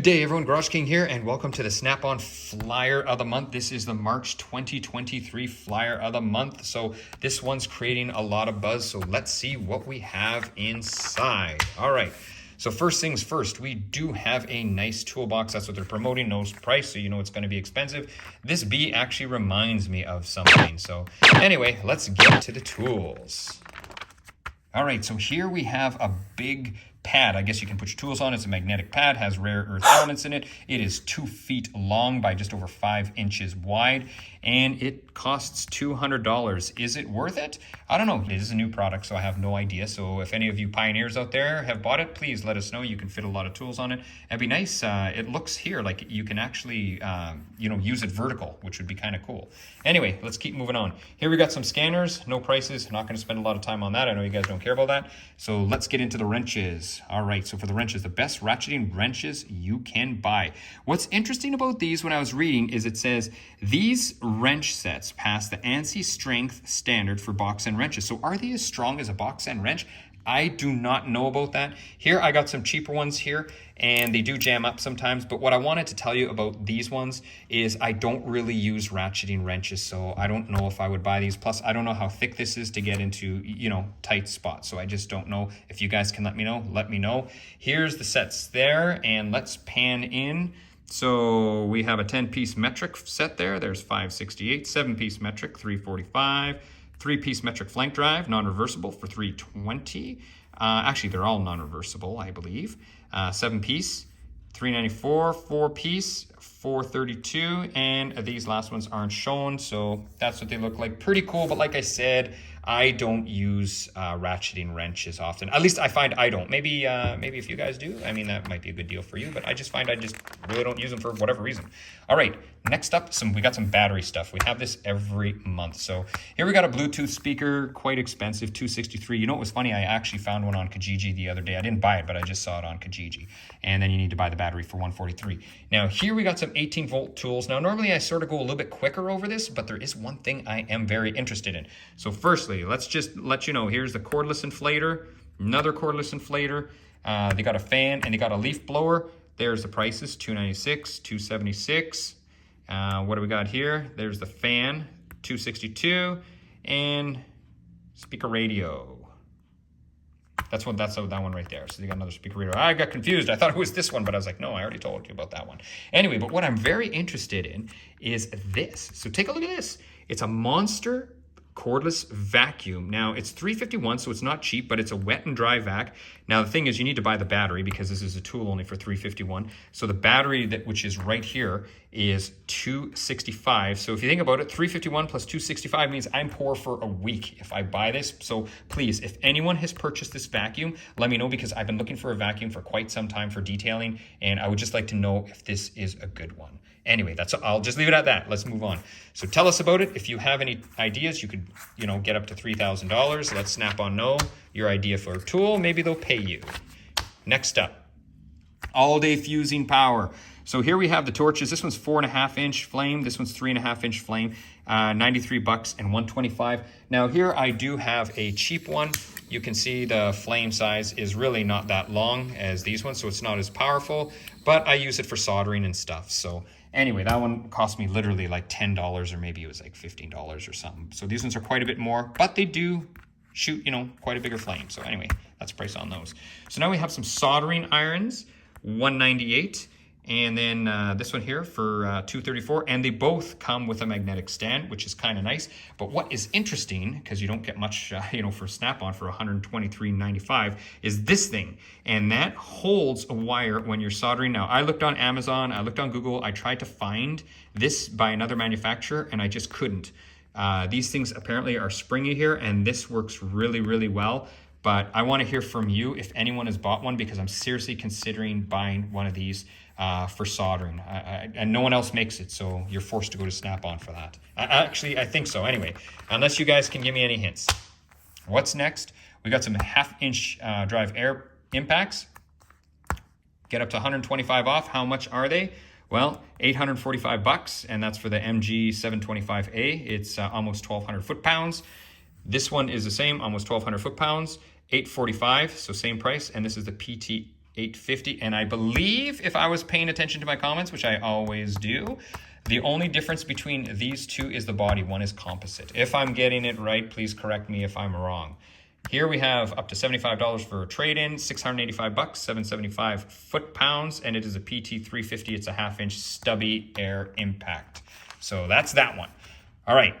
day, everyone. Garage King here, and welcome to the Snap-on Flyer of the Month. This is the March 2023 Flyer of the Month. So this one's creating a lot of buzz, so let's see what we have inside. All right. So first things first, we do have a nice toolbox. That's what they're promoting, no price, so you know it's going to be expensive. This bee actually reminds me of something. So anyway, let's get to the tools. All right, so here we have a big pad. I guess you can put your tools on. It's a magnetic pad, has rare earth elements in it. It is 2 feet long by just over 5 inches wide, and it costs $200. Is it worth it? I don't know. It is a new product, so I have no idea. So if any of you pioneers out there have bought it, please let us know. You can fit a lot of tools on it. It'd be nice. It looks here like you can actually, use it vertical, which would be kind of cool. Anyway, let's keep moving on. Here we got some scanners, no prices. Not going to spend a lot of time on that. I know you guys don't care about that. So let's get into the wrenches. All right, so for the wrenches, the best ratcheting wrenches you can buy. What's interesting about these when I was reading is it says these wrench sets pass the ANSI strength standard for box end wrenches. So are they as strong as a box end wrench? I do not know about that. Here I got some cheaper ones here, and they do jam up sometimes. But what I wanted to tell you about these ones is I don't really use ratcheting wrenches, so I don't know if I would buy these. Plus, I don't know how thick this is to get into, tight spots. So I just don't know. If you guys can let me know, let me know. Here's the sets there, and let's pan in. So we have a 10-piece metric set there. There's 568, 7-piece metric, 345. 3-piece metric flank drive, non-reversible for $320. Actually, they're all non-reversible, I believe. 7-piece, $394. 4-piece, $432. And these last ones aren't shown, so that's what they look like. Pretty cool, but like I said, I don't use ratcheting wrenches often. At least I find I don't. Maybe if you guys do, I mean, that might be a good deal for you, but I just find I just really don't use them for whatever reason. All right, next up, we got some battery stuff. We have this every month. So here we got a Bluetooth speaker, quite expensive, $263. You know what was funny? I actually found one on Kijiji the other day. I didn't buy it, but I just saw it on Kijiji. And then you need to buy the battery for $143. Now here we got some 18-volt tools. Now normally I sort of go a little bit quicker over this, but there is one thing I am very interested in. So firstly, let's just let you know, here's the cordless inflator, another cordless inflator. They got a fan and they got a leaf blower. There's the prices, $296, $276. What do we got here? There's the fan, $262, and speaker radio. That's that one right there. So you got another speaker radio. I got confused. I thought it was this one, but I was like, no, I already told you about that one. Anyway, but what I'm very interested in is this. So take a look at this. It's a Monster cordless vacuum. Now it's $351, so it's not cheap, but it's a wet and dry vac. Now the thing is, you need to buy the battery because this is a tool only for $351. So the battery which is right here is $265. So if you think about it, $351 plus $265 means I'm poor for a week if I buy this. So please, if anyone has purchased this vacuum, let me know, because I've been looking for a vacuum for quite some time for detailing, and I would just like to know if this is a good one. Anyway, I'll just leave it at that. Let's move on. So tell us about it. If you have any ideas, you could, get up to $3,000. Let Snap-on know your idea for a tool. Maybe they'll pay you. Next up, all-day fusing power. So here we have the torches. This one's 4.5-inch flame. This one's 3.5-inch flame. $93 and $125. Now here I do have a cheap one. You can see the flame size is really not that long as these ones, so it's not as powerful, but I use it for soldering and stuff. So anyway, that one cost me literally like $10, or maybe it was like $15 or something. So these ones are quite a bit more, but they do shoot, quite a bigger flame. So anyway, that's the price on those. So now we have some soldering irons, $198. And then this one here for $234, and they both come with a magnetic stand, which is kind of nice. But what is interesting, because you don't get much, for Snap-on for $123.95, is this thing, and that holds a wire when you're soldering. Now, I looked on Amazon, I looked on Google, I tried to find this by another manufacturer, and I just couldn't. These things apparently are springy here, and this works really, really well. But I want to hear from you if anyone has bought one, because I'm seriously considering buying one of these for soldering. And no one else makes it, so you're forced to go to Snap-on for that. Actually, I think so. Anyway, unless you guys can give me any hints. What's next? We got some 1/2-inch drive air impacts. Get up to 125 off. How much are they? Well, $845, and that's for the MG 725A. It's almost 1,200 foot-pounds. This one is the same, almost 1,200 foot-pounds. $845, so same price, and this is the PT $8.50. And I believe if I was paying attention to my comments, which I always do, the only difference between these two is the body. One is composite. If I'm getting it right, please correct me if I'm wrong. Here we have up to $75 for a trade-in, $685, 775 foot-pounds, and it is a PT 350. It's a 1/2-inch stubby air impact. So that's that one. All right.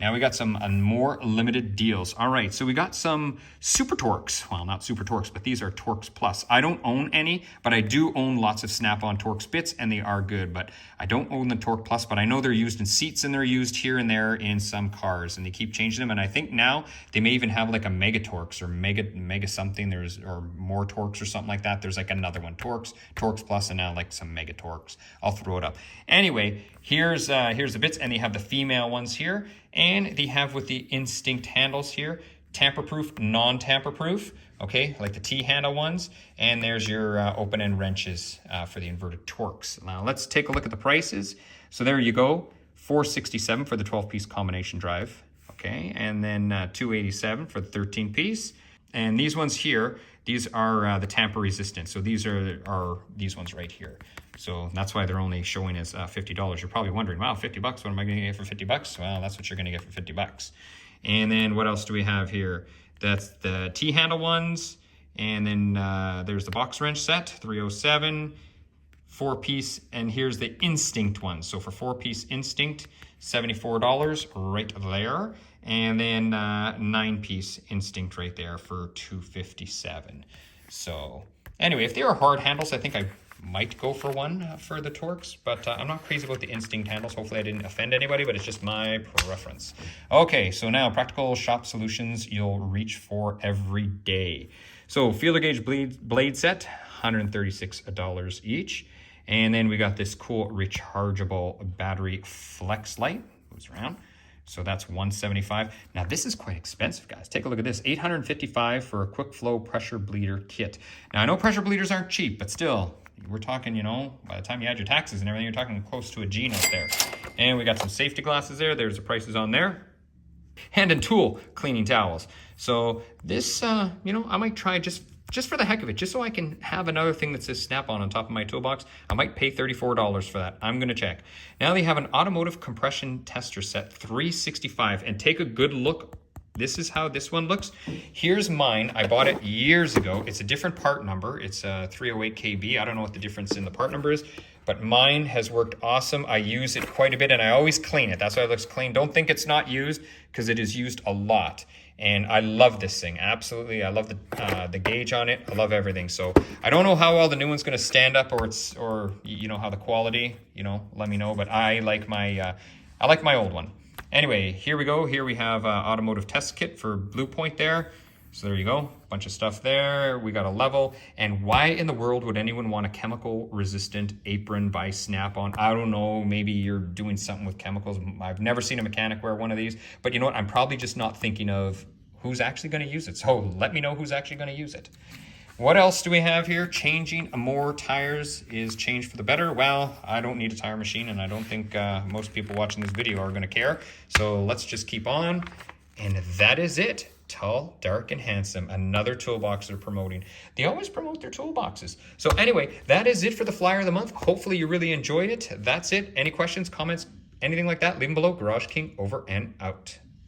Now we got some more limited deals. All right, so we got some Super Torx. Well, not Super Torx, but these are Torx Plus. I don't own any, but I do own lots of Snap-on Torx bits, and they are good. But I don't own the Torx Plus, but I know they're used in seats, and they're used here and there in some cars, and they keep changing them. And I think now they may even have like a Mega Torx or Mega something. Or more Torx or something like that. There's like another one, Torx Plus, and now like some Mega Torx. I'll throw it up. Anyway, here's the bits, and they have the female ones here. And they have with the Instinct handles here, tamper-proof, non-tamper-proof, okay, like the T-handle ones. And there's your open-end wrenches for the inverted Torx. Now let's take a look at the prices. So there you go, $467 for the 12-piece combination drive, okay, and then $287 for the 13-piece. And these ones here, these are the tamper-resistant. So these are these ones right here. So that's why they're only showing as $50. You're probably wondering, wow, $50, what am I going to get for $50? Well, that's what you're going to get for $50. And then what else do we have here? That's the T-handle ones. And then there's the box wrench set, $307, 4-piece. And here's the Instinct ones. So for 4-piece Instinct, $74 right there. And then 9-piece Instinct right there for $257. So anyway, if they are hard handles, I think I might go for one for the Torx, but I'm not crazy about the Instinct handles. Hopefully I didn't offend anybody, but it's just my preference. Okay, so now practical shop solutions you'll reach for every day. So feeler gauge blade set, $136 each. And then we got this cool rechargeable battery flex light. Moves around. So that's $175. Now this is quite expensive, guys. Take a look at this, $855 for a quick flow pressure bleeder kit. Now I know pressure bleeders aren't cheap, but still, we're talking, you know, by the time you add your taxes and everything, you're talking close to a G note there. And we got some safety glasses there. There's the prices on there. Hand and tool cleaning towels. So this, you know, I might try just for the heck of it, just so I can have another thing that says Snap-on top of my toolbox. I might pay $34 for that. I'm going to check. Now they have an automotive compression tester set, $365, and take a good look. This is how this one looks. Here's mine. I bought it years ago. It's a different part number. It's a 308 KB. I don't know what the difference in the part number is, but mine has worked awesome. I use it quite a bit, and I always clean it. That's why it looks clean. Don't think it's not used, because it is used a lot. And I love this thing, absolutely. I love the gauge on it. I love everything. So I don't know how well the new one's gonna stand up, or you know, how the quality, you know, let me know. But I like my old one. Anyway, here we go. Here we have automotive test kit for Blue Point there. So there you go, bunch of stuff there. We got a level. And why in the world would anyone want a chemical resistant apron by Snap-on? I don't know, maybe you're doing something with chemicals. I've never seen a mechanic wear one of these, but you know what? I'm probably just not thinking of who's actually gonna use it. So let me know who's actually gonna use it. What else do we have here? Changing more tires is change for the better. Well, I don't need a tire machine, and I don't think most people watching this video are gonna care. So let's just keep on. And that is it. Tall, dark, and handsome. Another toolbox they're promoting. They always promote their toolboxes. So anyway, that is it for the flyer of the month. Hopefully you really enjoyed it. That's it. Any questions, comments, anything like that, leave them below. Garage King over and out.